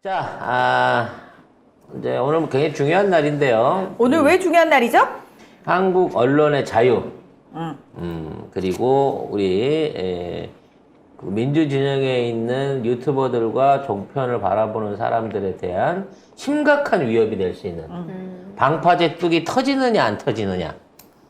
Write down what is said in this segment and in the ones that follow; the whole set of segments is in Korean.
자, 이제 오늘 굉장히 중요한 날인데요. 오늘 왜 중요한 날이죠? 한국 언론의 자유, 음. 그리고 우리 그 민주진영에 있는 유튜버들과 종편을 바라보는 사람들에 대한 심각한 위협이 될 수 있는 방파제 뚝이 터지느냐 안 터지느냐,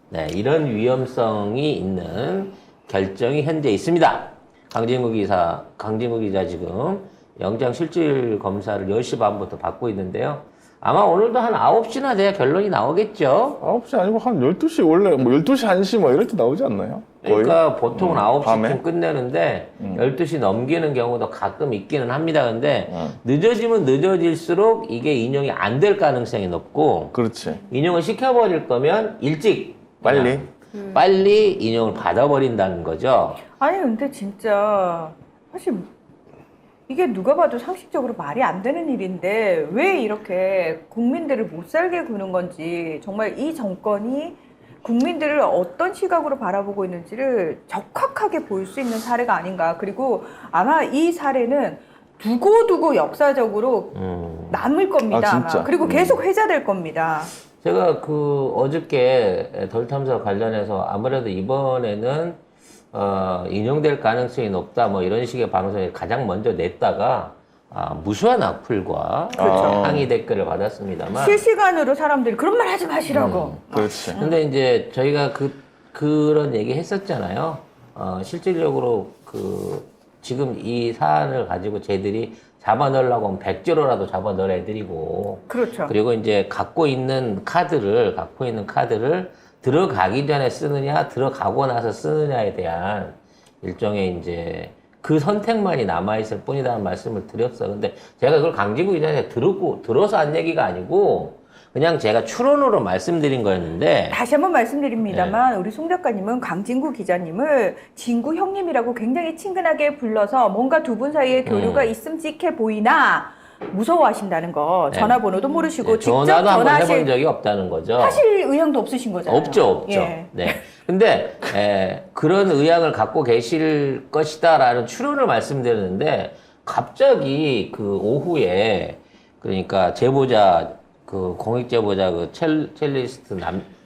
네, 이런 위험성이 있는 결정이 현재 있습니다. 강진구 기자 지금 영장 실질 검사를 10시 반부터 받고 있는데요. 아마 오늘도 한 9시나 돼야 결론이 나오겠죠. 9시 아니고 한 12시, 원래 뭐 12시, 1시 뭐 이럴 때 나오지 않나요? 거의? 그러니까 보통은 9시쯤 밤에? 끝내는데 12시 넘기는 경우도 가끔 있기는 합니다. 근데 늦어지면 늦어질수록 이게 인용이 안 될 가능성이 높고, 그렇지. 인용을 시켜버릴 거면 일찍 빨리? 빨리 인용을 받아버린다는 거죠. 아니 근데 진짜 사실 이게 누가 봐도 상식적으로 말이 안 되는 일인데 왜 이렇게 국민들을 못 살게 구는 건지, 정말 이 정권이 국민들을 어떤 시각으로 바라보고 있는지를 적확하게 볼 수 있는 사례가 아닌가. 그리고 아마 이 사례는 두고두고 역사적으로 남을 겁니다. 아, 진짜? 아마. 그리고 계속 회자될 겁니다. 제가 어저께 덜 탐사 관련해서 아무래도 이번에는 인용될 가능성이 높다, 뭐 이런 식의 방송에 가장 먼저 냈다가 무수한 악플과 그렇죠. 항의 댓글을 받았습니다만, 실시간으로 사람들이 그런 말 하지 마시라고. 그렇지. 근데 이제 저희가 그런 얘기 했었잖아요. 실질적으로 지금 이 사안을 가지고 쟤들이 잡아넣으려고 하면 100조로라도 잡아넣을 애들이고, 그렇죠. 그리고 이제 갖고 있는 카드를 들어가기 전에 쓰느냐, 들어가고 나서 쓰느냐에 대한 일종의 이제 그 선택만이 남아있을 뿐이라는 말씀을 드렸어. 근데 제가 그걸 강진구 기자한테 들어서 한 얘기가 아니고, 그냥 제가 추론으로 말씀드린 거였는데, 다시 한번 말씀드립니다만 우리 송 작가님은 강진구 기자님을 진구 형님이라고 굉장히 친근하게 불러서 뭔가 두 분 사이에 교류가 있음직해 보이나 무서워하신다는 거. 네. 전화번호도 모르시고 직접 전화도 한번 해본 전화하실 적이 없다는 거죠. 하실 의향도 없으신 거잖아요. 없죠. 예. 네. 근데 그런 의향을 갖고 계실 것이다라는 추론을 말씀드렸는데, 갑자기 그 오후에, 그러니까 제보자, 공익 제보자 첼리스트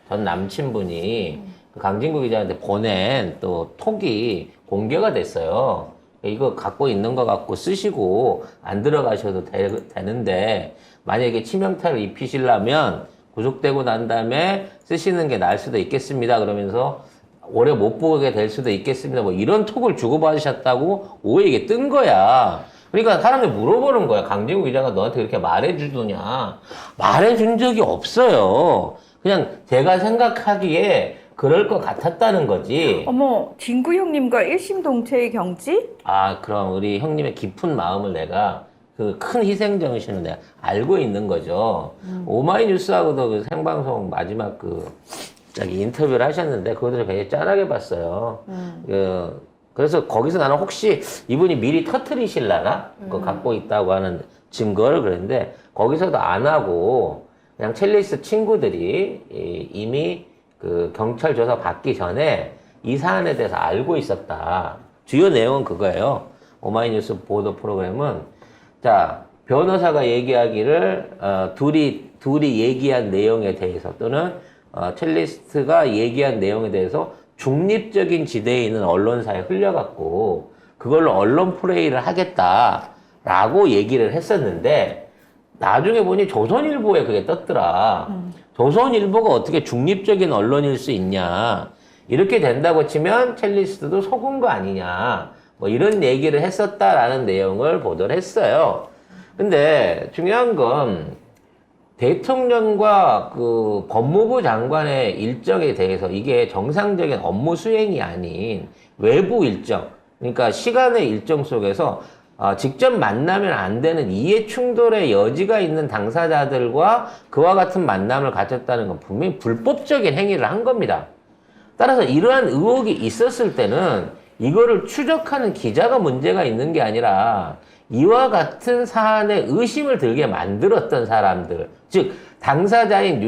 전 남친분이 그 강진구 기자한테 보낸 또 톡이 공개가 됐어요. 이거 갖고 있는 거 갖고 쓰시고 안 들어가셔도 되는데, 만약에 치명타를 입히시려면 구속되고 난 다음에 쓰시는 게 나을 수도 있겠습니다. 그러면서 오래 못 보게 될 수도 있겠습니다. 뭐 이런 톡을 주고받으셨다고 오해에 뜬 거야. 그러니까 사람들이 물어보는 거야. 강진구 기자가 너한테 그렇게 말해주더냐. 말해준 적이 없어요. 그냥 제가 생각하기에 그럴 것 같았다는 거지. 어머, 진구 형님과 일심동체의 경지? 그럼 우리 형님의 깊은 마음을 내가, 그 큰 희생 정신을 내가 알고 있는 거죠. 오마이뉴스하고도 그 생방송 마지막 인터뷰를 하셨는데, 그것도 굉장히 짠하게 봤어요. 그래서 거기서 나는 혹시 이분이 미리 터트리실라나? 그거 갖고 있다고 하는 증거를 그랬는데, 거기서도 안 하고, 그냥 첼리스 친구들이 이미 경찰 조사 받기 전에 이 사안에 대해서 알고 있었다. 주요 내용은 그거예요. 오마이뉴스 보도 프로그램은, 자, 변호사가 얘기하기를, 둘이 얘기한 내용에 대해서, 또는 첼리스트가 얘기한 내용에 대해서 중립적인 지대에 있는 언론사에 흘려갖고 그걸로 언론 플레이를 하겠다라고 얘기를 했었는데, 나중에 보니 조선일보에 그게 떴더라. 조선일보가 어떻게 중립적인 언론일 수 있냐. 이렇게 된다고 치면 첼리스트도 속은 거 아니냐. 뭐 이런 얘기를 했었다라는 내용을 보도를 했어요. 근데 중요한 건 대통령과 법무부 장관의 일정에 대해서 이게 정상적인 업무 수행이 아닌 외부 일정, 그러니까 시간의 일정 속에서 직접 만나면 안 되는 이해 충돌의 여지가 있는 당사자들과 그와 같은 만남을 가졌다는 건 분명히 불법적인 행위를 한 겁니다. 따라서 이러한 의혹이 있었을 때는 이거를 추적하는 기자가 문제가 있는 게 아니라 이와 같은 사안에 의심을 들게 만들었던 사람들, 즉 당사자인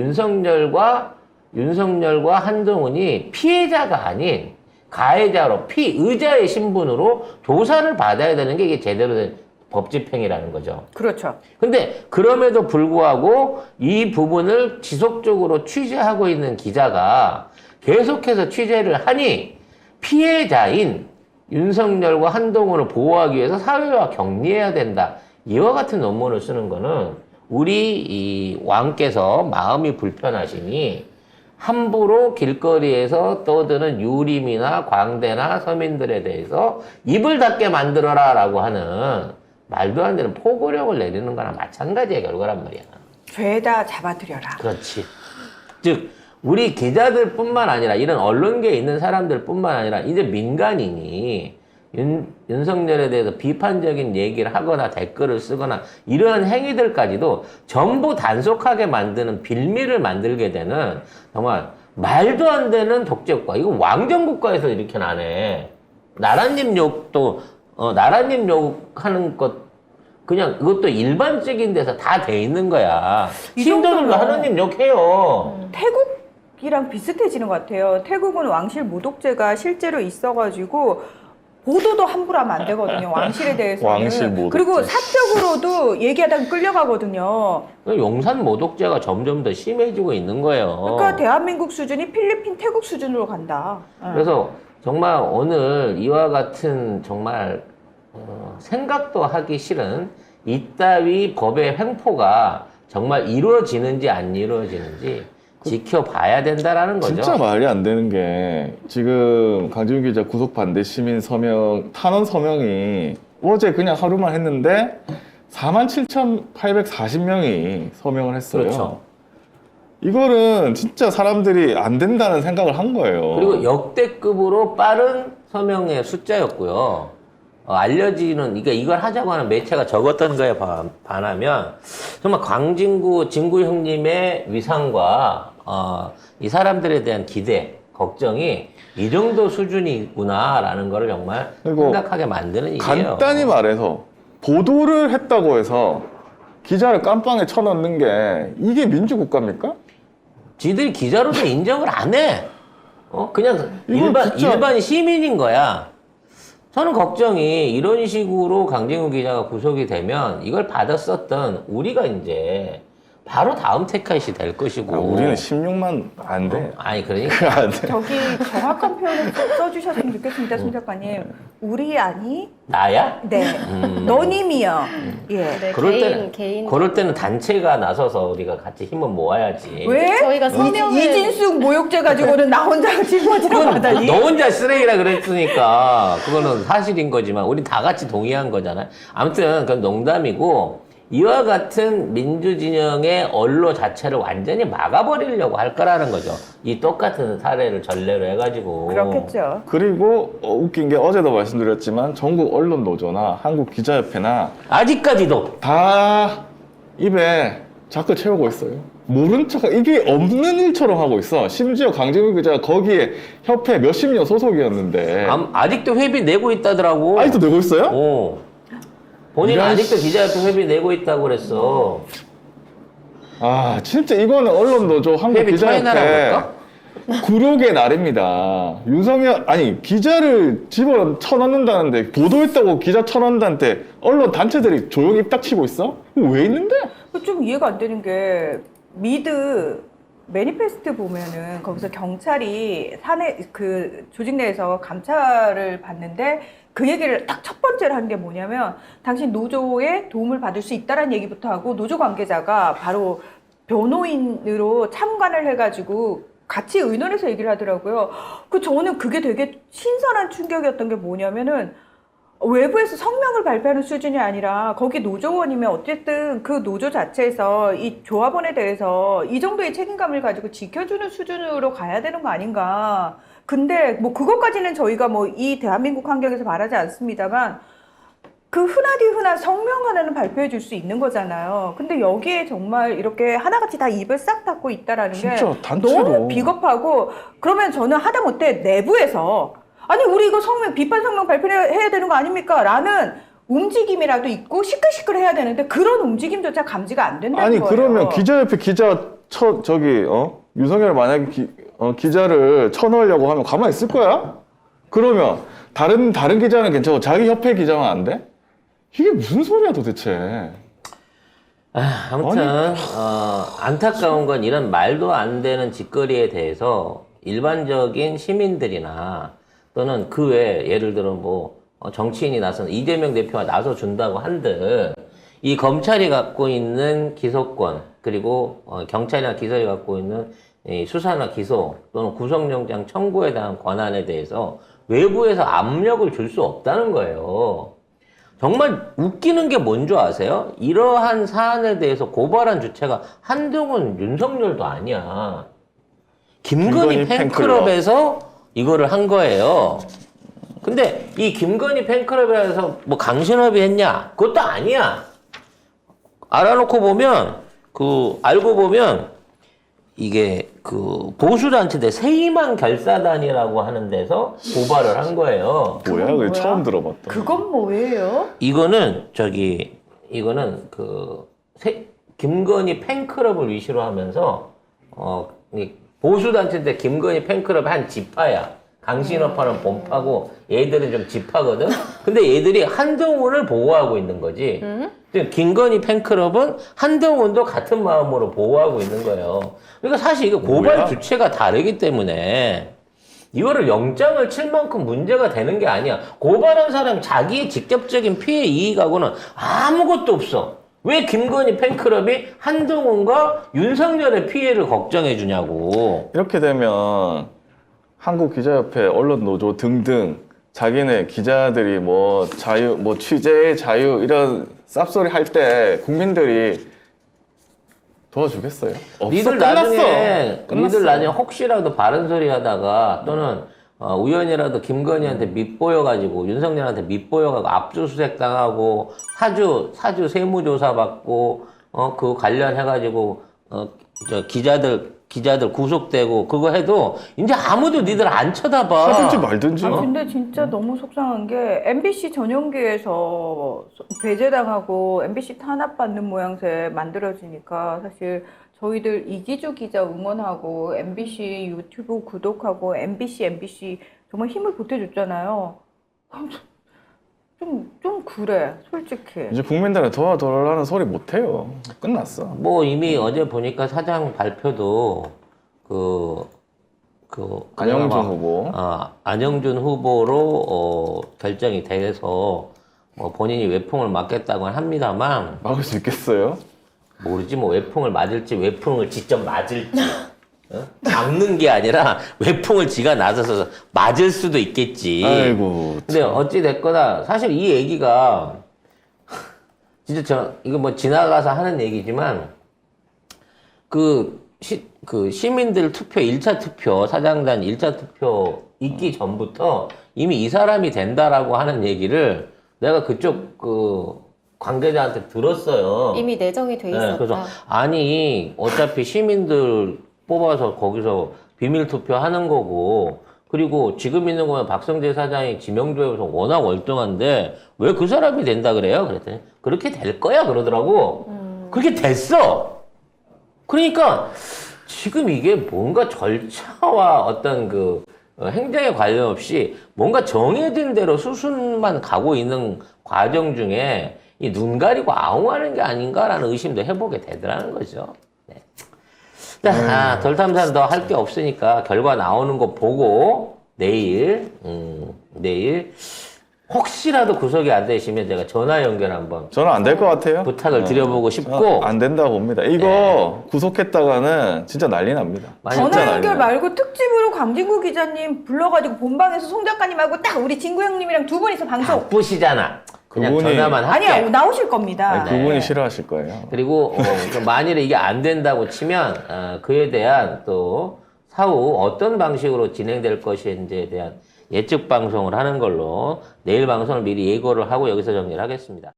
윤석열과 한동훈이 피해자가 아닌 가해자로 피의자의 신분으로 조사를 받아야 되는 게 이게 제대로 된 법 집행이라는 거죠. 그렇죠. 근데 그럼에도 불구하고 이 부분을 지속적으로 취재하고 있는 기자가 계속해서 취재를 하니 피해자인 윤석열과 한동훈을 보호하기 위해서 사회와 격리해야 된다. 이와 같은 논문을 쓰는 거는 우리 이 왕께서 마음이 불편하시니 함부로 길거리에서 떠드는 유림이나 광대나 서민들에 대해서 입을 닫게 만들어라 라고 하는 말도 안 되는 포고령을 내리는 거랑 마찬가지의 결과란 말이야. 죄다 잡아들여라. 그렇지. 즉 우리 기자들뿐만 아니라 이런 언론계에 있는 사람들뿐만 아니라 이제 민간인이 윤석열에 대해서 비판적인 얘기를 하거나 댓글을 쓰거나 이러한 행위들까지도 전부 단속하게 만드는 빌미를 만들게 되는 정말 말도 안 되는 독재국가. 이거 왕정국가에서 이렇게 나네. 나라님 욕도 나라님 욕하는 것 그냥 이것도 일반적인 데서 다 돼 있는 거야. 이 신도들도 정도면- 하나님 욕해요. 태국이랑 비슷해지는 것 같아요. 태국은 왕실 모독죄가 실제로 있어가지고 보도도 함부로 하면 안 되거든요. 왕실에 대해서는. 왕실 모독죄. 그리고 사적으로도 얘기하다가 끌려가거든요. 용산 모독죄가 점점 더 심해지고 있는 거예요. 그러니까 대한민국 수준이 필리핀, 태국 수준으로 간다. 그래서 정말 오늘 이와 같은 정말 생각도 하기 싫은 이따위 법의 횡포가 정말 이루어지는지 안 이루어지는지 지켜봐야 된다라는 거죠. 진짜 말이 안 되는 게 지금 강지훈 기자 구속 반대 시민 서명 탄원 서명이 어제 그냥 하루만 했는데 47,840명이 서명을 했어요. 그렇죠. 이거는 진짜 사람들이 안 된다는 생각을 한 거예요. 그리고 역대급으로 빠른 서명의 숫자였고요. 알려지는, 그러니까 이걸 하자고 하는 매체가 적었던 거에 반하면 정말 진구 형님의 위상과 이 사람들에 대한 기대, 걱정이 이 정도 수준이구나라는 걸 정말 그리고 생각하게 만드는 일이에요. 간단히 말해서 보도를 했다고 해서 기자를 깜빵에 쳐넣는 게 이게 민주국가입니까? 지들이 기자로도 인정을 안 해. 그냥 이건 진짜- 일반 시민인 거야. 저는 걱정이 이런 식으로 강진구 기자가 구속이 되면 이걸 받았었던 우리가 이제 바로 다음 택하시 될 것이고. 우리는 16만 안 돼. 아니, 그러니까. 안 돼. 저기 정확한 표현을 써주셨으면 좋겠습니다, 송 작가님. 우리 아니? 나야? 네. 너님이요. 예. 네, 개인. 그럴 때는 단체가 나서서 우리가 같이 힘을 모아야지. 왜? 저희가 서명을- 이진숙 모욕죄 가지고는 나 혼자 짊어지러 그건 가다니. 너 혼자 쓰레기라 그랬으니까 그거는 사실인 거지만 우리 다 같이 동의한 거잖아요. 아무튼 그건 농담이고 이와 같은 민주진영의 언론 자체를 완전히 막아버리려고 할 거라는 거죠. 이 똑같은 사례를 전례로 해가지고. 그렇겠죠. 그리고 웃긴 게 어제도 말씀드렸지만 전국 언론 노조나 한국 기자협회나 아직까지도 다 입에 자꾸 채우고 있어요. 모른 척 이게 없는 일처럼 하고 있어. 심지어 강진구 기자가 거기에 협회 몇십 년 소속이었는데 아직도 회비 내고 있다더라고. 아직도 내고 있어요? 본인 이런 아직도 기자협회 회비 내고 있다고 그랬어. 아 진짜 이거는 언론 노조 한국 회비 차이나라고 기자협회 할까? 굴욕의 날입니다. 윤석열 아니 기자를 집어 쳐넣는다는데 보도했다고 기자 쳐넣는다는데 언론 단체들이 조용히 입 닥치고 있어? 이거 왜 있는데? 좀 이해가 안 되는 게 미드 매니페스트 보면은 거기서 경찰이 그 조직 내에서 감찰을 받는데 그 얘기를 딱 첫 번째로 한 게 뭐냐면 당신 노조에 도움을 받을 수 있다라는 얘기부터 하고 노조 관계자가 바로 변호인으로 참관을 해가지고 같이 의논해서 얘기를 하더라고요. 저는 그게 되게 신선한 충격이었던 게 뭐냐면은 외부에서 성명을 발표하는 수준이 아니라 거기 노조원이면 어쨌든 그 노조 자체에서 이 조합원에 대해서 이 정도의 책임감을 가지고 지켜주는 수준으로 가야 되는 거 아닌가. 근데 뭐 그것까지는 저희가 뭐 이 대한민국 환경에서 말하지 않습니다만 그 흔한 성명 하나는 발표해 줄 수 있는 거잖아요. 근데 여기에 정말 이렇게 하나같이 다 입을 싹 닫고 있다라는 게 진짜 단체로. 너무 비겁하고 그러면 저는 하다못해 내부에서 아니 우리 이거 비판 성명 발표해야 되는 거 아닙니까? 라는 움직임이라도 있고 시끌시끌해야 되는데 그런 움직임조차 감지가 안 된다는 아니 거예요. 그러면 기자협회 기자 윤석열 만약에 기자를 쳐넣으려고 하면 가만히 있을 거야? 그러면 다른 기자는 괜찮고 자기 협회 기자는 안 돼? 이게 무슨 소리야 도대체? 아무튼 안타까운 건 이런 말도 안 되는 짓거리에 대해서 일반적인 시민들이나 또는 그 외에 예를 들어 뭐 정치인이 나선 이재명 대표가 나서 준다고 한들 이 검찰이 갖고 있는 기소권 그리고 경찰이나 기소이 갖고 있는 이 수사나 기소 또는 구속영장 청구에 대한 권한에 대해서 외부에서 압력을 줄 수 없다는 거예요. 정말 웃기는 게 뭔지 아세요? 이러한 사안에 대해서 고발한 주체가 한동훈, 윤석열도 아니야. 김건희 팬클럽에서 이거를 한 거예요. 근데 이 김건희 팬클럽에서 뭐 강신업이 했냐? 그것도 아니야. 알아놓고 보면, 알고 보면, 이게 보수단체인데 세이만 결사단이라고 하는 데서 고발을 한 거예요. 뭐야? 그건 그게 뭐야? 처음 들어봤다. 그건 뭐예요? 이거는 김건희 팬클럽을 위시로 하면서 이 보수단체인데 김건희 팬클럽의 한 지파야. 강신업파는 본파고 얘들은 좀 지파거든. 근데 얘들이 한동훈을 보호하고 있는 거지. 김건희 팬클럽은 한동훈도 같은 마음으로 보호하고 있는 거예요. 그러니까 사실 이거 고발 뭐야? 주체가 다르기 때문에 이거를 영장을 칠 만큼 문제가 되는 게 아니야. 고발한 사람 자기의 직접적인 피해 이익하고는 아무것도 없어. 왜 김건희 팬클럽이 한동훈과 윤석열의 피해를 걱정해 주냐고. 이렇게 되면 한국기자협회, 언론노조 등등 자기네 기자들이 뭐 자유, 뭐 취재의 자유 이런 쌉소리 할 때 국민들이 도와주겠어요? 없어. 니들 끝났어. 나중에 혹시라도 바른 소리 하다가 또는 우연이라도 김건희한테 밑보여가지고 윤석열한테 밑보여가지고 압수수색 당하고 사주 세무조사 받고 그거 관련해가지고 기자들 구속되고 그거 해도 이제 아무도 니들 안 쳐다봐. 하든지 말든지. 근데 진짜 너무 속상한 게 MBC 전용기에서 배제당하고 MBC 탄압받는 모양새 만들어지니까 사실 저희들 이기주 기자 응원하고 MBC 유튜브 구독하고 MBC 정말 힘을 보태줬잖아요. 좀 그래, 솔직히. 이제 국민들은 도와달라는 소리 못해요. 끝났어. 뭐 이미 어제 보니까 사장 발표도 안영준 후보. 안영준 후보로 결정이 돼서 뭐 본인이 외풍을 맞겠다고는 합니다만 막을 수 있겠어요? 모르지 뭐 외풍을 맞을지 외풍을 직접 맞을지 잡는 게 아니라 외풍을 지가 나서서 맞을 수도 있겠지. 아이고. 근데 어찌 됐거나 사실 이 얘기가 진짜 이거 뭐 지나가서 하는 얘기지만 시민들 투표 1차 투표 사장단 1차 투표 있기 전부터 이미 이 사람이 된다라고 하는 얘기를 내가 그쪽 관계자한테 들었어요. 이미 내정이 돼 있었다. 그래서 아니 어차피 시민들 뽑아서 거기서 비밀 투표하는 거고 그리고 지금 있는 거면 박성재 사장이 지명조회에서 워낙 월등한데 왜 그 사람이 된다 그래요? 그랬더니 그렇게 될 거야 그러더라고. 그렇게 됐어. 그러니까 지금 이게 뭔가 절차와 어떤 행정에 관련 없이 뭔가 정해진 대로 수순만 가고 있는 과정 중에 이 눈 가리고 아웅하는 게 아닌가라는 의심도 해보게 되더라는 거죠. 네. 자, 덜탐사는 더 할 게 없으니까 결과 나오는 거 보고 내일 혹시라도 구속이 안 되시면 제가 전화 연결 한번 저는 안 될 것 같아요. 부탁을 드려보고 싶고 안 된다고 봅니다. 이거 구속했다가는 진짜 난리 납니다. 진짜 전화 난리 연결 납니다. 말고 특집으로 강진구 기자님 불러가지고 본방에서 송 작가님하고 딱 우리 진구 형님이랑 두 분이서 방송. 바쁘시잖아. 그냥 그분이- 전화만 할게. 아니야, 나오실 겁니다. 아니, 그분이 싫어하실 거예요. 그리고 좀 만일에 이게 안 된다고 치면 그에 대한 또 사후 어떤 방식으로 진행될 것인지에 대한 예측 방송을 하는 걸로 내일 방송을 미리 예고를 하고 여기서 정리를 하겠습니다.